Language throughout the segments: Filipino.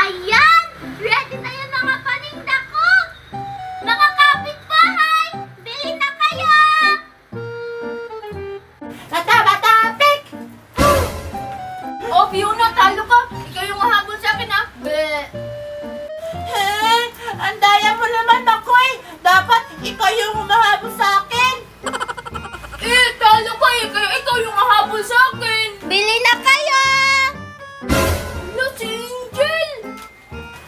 Ayan! Ready na yung mga paninda ko! Mga kapitbahay! Bili na kayo! Bata-bata-pik! Oh, Fiona, talo ka! Ikaw yung mahabol sa akin, ha? Bleh! Ang daya mo naman, Makoy! Dapat ikaw yung humahabol sa akin! Talo ka eh! Kaya ikaw yung mahabol sa akin! Bili na kayo! Ano, si Angel?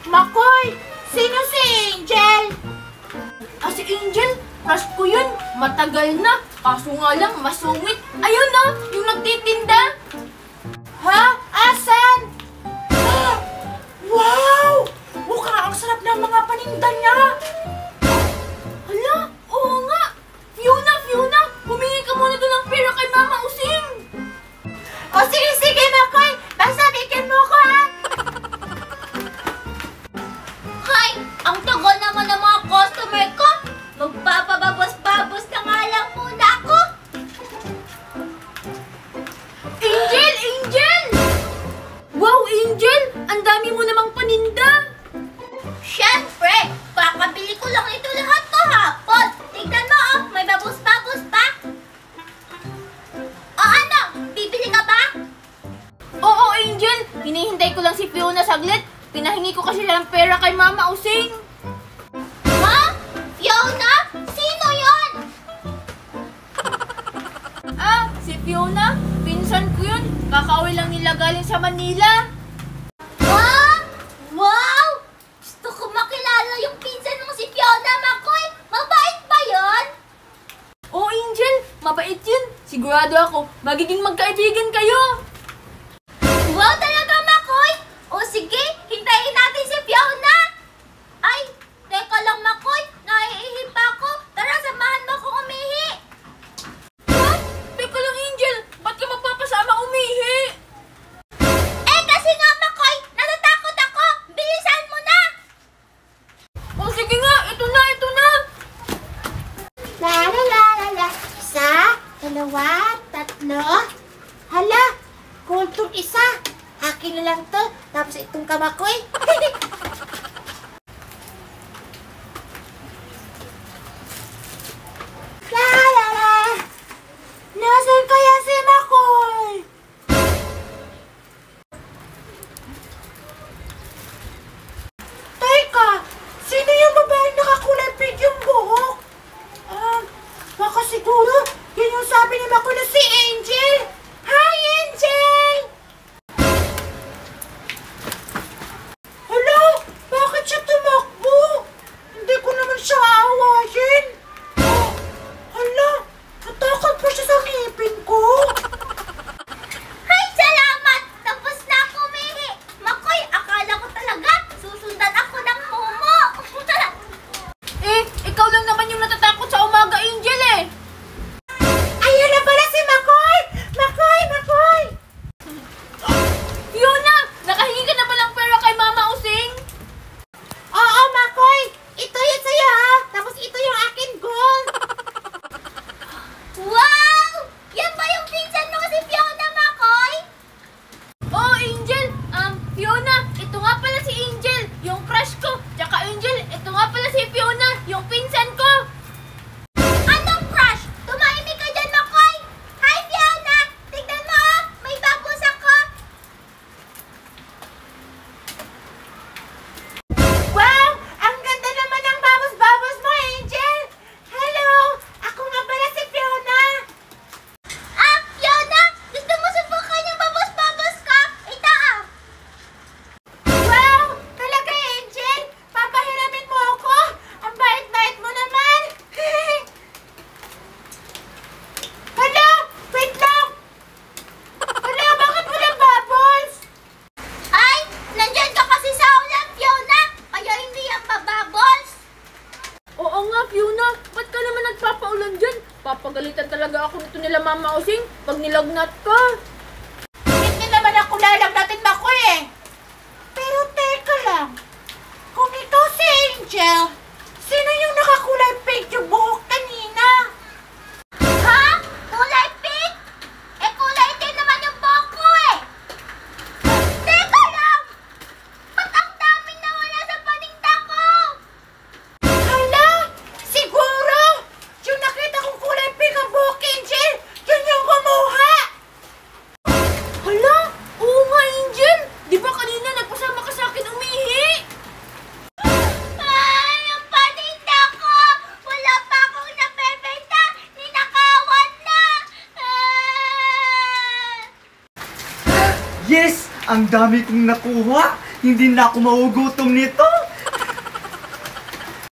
Makoy! Sino si Angel? Si Angel, crush ko yun. Matagal na. Kaso nga lang, masungit. Ayun na, yung nagtitinda. Ha? Asan? Wow! Mukhang ang sarap ng mga paninda niya! Hala, oo nga. Fiona, humingi ka muna doon ng pera kay Mama Using. O sige, Makoy! Basta bigyan mo ko, ha? Hay! Ang tagal naman ng mga customer ko! Magpapababos-babos na nga lang muna ako! Angel! Wow, Angel! Ang dami mo namang paninda. Siyempre! Kakabili ko lang ito lahat kahapon! Tignan mo, oh! May babos-babos pa! O ano? Bibili ka ba? Oo, Angel. Hinihintay ko lang si Fiona saglit. Pinahingi ko kasi siya ng pera kay Mama Using. Ha? Fiona? Sino yon? Si Fiona? Pinsan ko yun. Kakauwi lang nila galing sa Manila. Ha? Wow! Gusto ko makilala yung pinsan mong si Fiona, Makoy! Mabait ba yon? Oh, Angel. Mabait yun. Sigurado ako, magiging magkaibigan kayo. Wow talaga, Makoy! O sige, hintayin natin si Fiona! Ay, teka lang, Makoy! Naiihi pa ako! Tara, samahan mo akong umihi! Ha? Teka lang, Angel. Ba't ka magpapasama umihi? Kasi nga, Makoy! Natatakot ako! Bilisan mo na! Oh, sige nga. Ito na. La. Isa, dalawa, tatlo. Hala, kultong isa. Akin na lang to. Tapos itong kamakoy. La. Nasaan kaya si Makoy? Teka, sino yung babaeng nakakulay pink yung buhok? Baka siguro, yun yung sabi ni Makoy na si Angel. Hi, Angel! Hala, bakit siya tumakbo? Hindi ko naman siya aawayin. Hala, natakot pa siya sa ngipin ko. Ay, salamat! Tapos na ako umihi! Makoy, akala ko talaga susundan ako ng momo! Ikaw lang naman yung natatakot sa umaga, Angel eh. Ayun na pala si Makoy! Makoy! Fiona, nakahingi ka na ba ng pera kay Mama Using? Oo, Makoy! Ito yun sa'yo, ha? Tapos ito yung akin gold. Wow! Yan ba yung pinsan mo si Fiona, Makoy? Oh, Angel. Fiona, ito nga pala si Angel, yung crush ko. Tsaka Angel, ito nga pala si Fiona, yung pinsan ko. Anong crush? Tumahimik ka dyan, Makoy! Hi, Fiona! Tignan mo, oh! May babos ako! Wow! Ang ganda naman ng babos-babos mo, Angel! Hello! Ako nga pala si Fiona! Fiona! Gusto mo subukan yung babos-babos ko? Ito, ah! Wow! Talaga, Angel! Papahiramin mo ako! Ang bait-bait mo naman! Hala! Wait lang! Hala, bakit walang bubbles? Ay! Nandyan ka kasi sa ulan, Fiona! Kaya hindi yan mababos! Oo nga, Fiona. Ba't ka naman nagpapaulan dyan? Papagalitan talaga ako nito nila Mama Using pag nilagnat ka. Hindi naman ako lalagnatin, Makoy eh! Pero teka lang, kung ikaw si Angel, sino yung nakakulay pink yung buhok kanina? Ha? Kulay pink? Kulay din naman yung buhok ko eh! Teka lang! Ba't ang dami Yes! Ang dami kong nakuha! Hindi na ako magugutom nito!